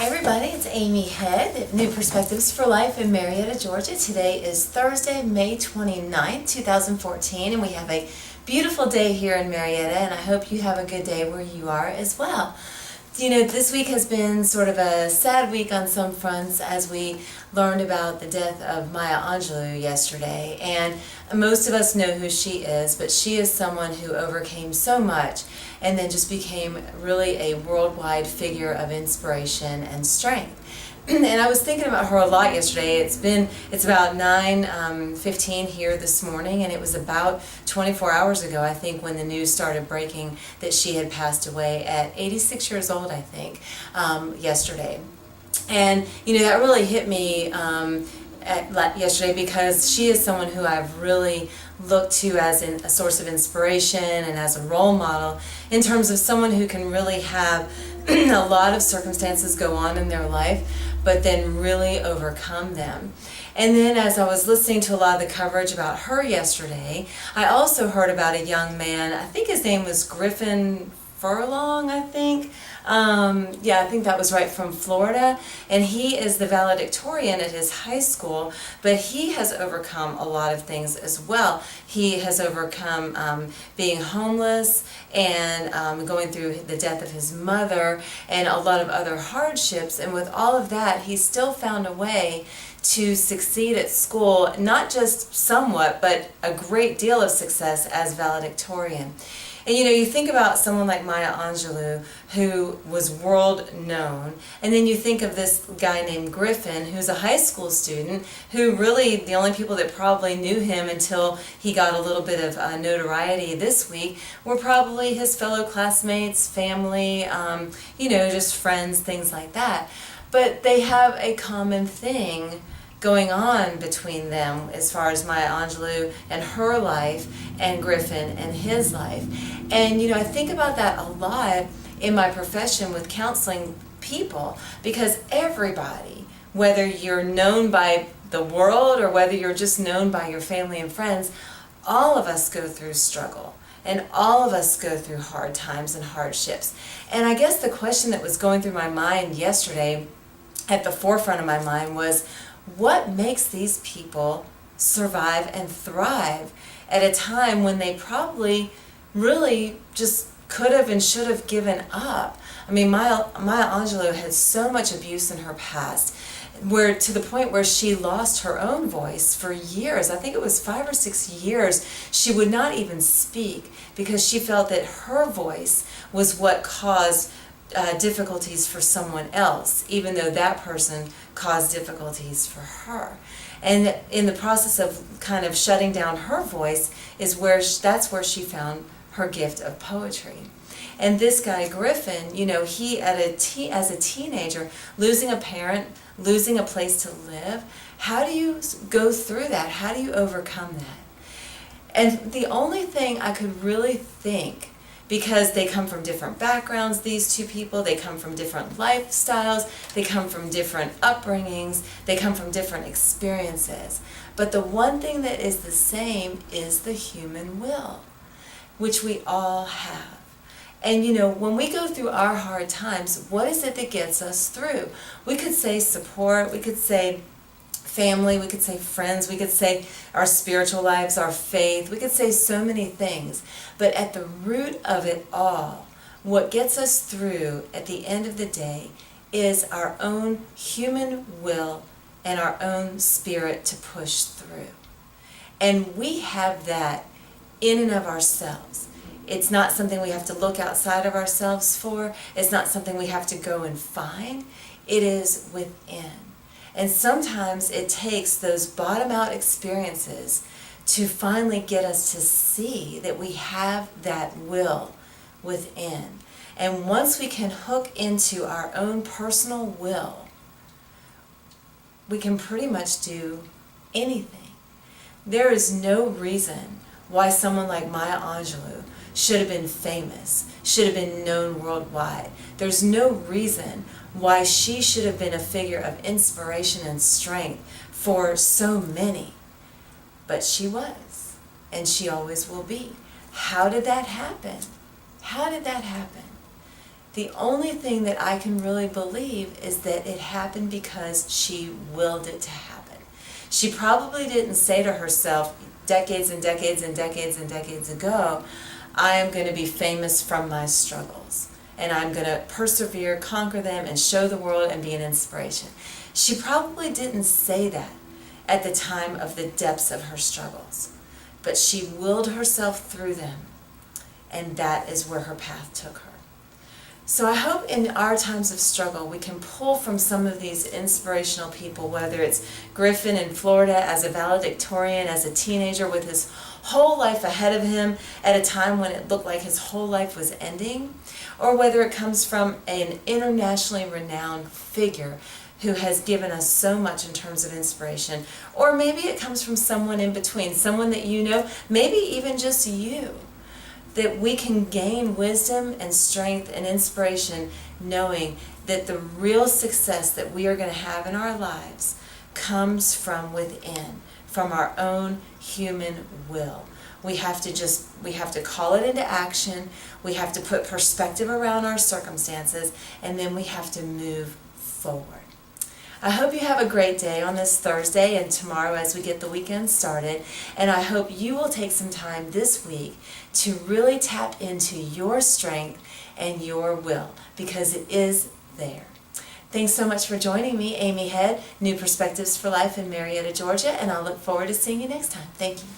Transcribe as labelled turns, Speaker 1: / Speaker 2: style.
Speaker 1: Hi everybody, it's Amy Head, New Perspectives for Life in Marietta, Georgia. Today is Thursday, May 29th, 2014, and we have a beautiful day here in Marietta, and I hope you have a good day where you are as well. You know, this week has been sort of a sad week on some fronts as we learned about the death of Maya Angelou yesterday, and most of us know who she is, but she is someone who overcame so much and then just became really a worldwide figure of inspiration and strength. And I was thinking about her a lot yesterday. It's about 9:15 here this morning, and it was about 24 hours ago, I think, when the news started breaking that she had passed away at 86 years old, I think, yesterday. And you know, that really hit me yesterday because she is someone who I've really looked to as a source of inspiration and as a role model in terms of someone who can really have a lot of circumstances go on in their life, but then really overcome them. And then as I was listening to a lot of the coverage about her yesterday, I also heard about a young man, I think his name was Griffin Furlong, I think. I think that was right, from Florida, and he is the valedictorian at his high school, but he has overcome a lot of things as well. He has overcome being homeless and going through the death of his mother and a lot of other hardships, and with all of that, he still found a way to succeed at school, not just somewhat, but a great deal of success as valedictorian. And you know, you think about someone like Maya Angelou, who was world known, and then you think of this guy named Griffin, who's a high school student, who really, the only people that probably knew him until he got a little bit of notoriety this week were probably his fellow classmates, family, just friends, things like that. But they have a common thing going on between them as far as Maya Angelou and her life and Griffin and his life. And you know, I think about that a lot in my profession with counseling people, because everybody, whether you're known by the world or whether you're just known by your family and friends, all of us go through struggle. And all of us go through hard times and hardships. And I guess the question that was going through my mind yesterday, at the forefront of my mind, was, what makes these people survive and thrive at a time when they probably really just could have and should have given up? I mean, Maya Angelou had so much abuse in her past, where to the point where she lost her own voice for years. I think it was 5 or 6 years she would not even speak because she felt that her voice was what caused difficulties for someone else, even though that person caused difficulties for her. And in the process of kind of shutting down her voice is that's where she found her gift of poetry. And this guy Griffin, you know, he as a teenager, losing a parent, losing a place to live, how do you go through that? How do you overcome that? And the only thing I could really think, because they come from different backgrounds, these two people, they come from different lifestyles, they come from different upbringings, they come from different experiences. But the one thing that is the same is the human will, which we all have. And you know, when we go through our hard times, what is it that gets us through? We could say support, we could say family, we could say friends, we could say our spiritual lives, our faith, we could say so many things. But at the root of it all, what gets us through at the end of the day is our own human will and our own spirit to push through. And we have that in and of ourselves. It's not something we have to look outside of ourselves for. It's not something we have to go and find. It is within. And sometimes it takes those bottom-out experiences to finally get us to see that we have that will within. And once we can hook into our own personal will, we can pretty much do anything. There is no reason why someone like Maya Angelou should have been famous, should have been known worldwide. There's no reason why she should have been a figure of inspiration and strength for so many. But she was, and she always will be. How did that happen? How did that happen? The only thing that I can really believe is that it happened because she willed it to happen. She probably didn't say to herself decades and decades and decades and decades ago, I am going to be famous from my struggles, and I'm going to persevere, conquer them, and show the world and be an inspiration. She probably didn't say that at the time of the depths of her struggles, but she willed herself through them, and that is where her path took her. So I hope in our times of struggle we can pull from some of these inspirational people, whether it's Griffin in Florida as a valedictorian, as a teenager with his whole life ahead of him at a time when it looked like his whole life was ending, or whether it comes from an internationally renowned figure who has given us so much in terms of inspiration, or maybe it comes from someone in between, someone that you know, maybe even just you, that we can gain wisdom and strength and inspiration knowing that the real success that we are going to have in our lives comes from within, from our own human will. We have to call it into action, we have to put perspective around our circumstances, and then we have to move forward. I hope you have a great day on this Thursday and tomorrow as we get the weekend started, and I hope you will take some time this week to really tap into your strength and your will, because it is there. Thanks so much for joining me, Amy Head, New Perspectives for Life in Marietta, Georgia, and I'll look forward to seeing you next time. Thank you.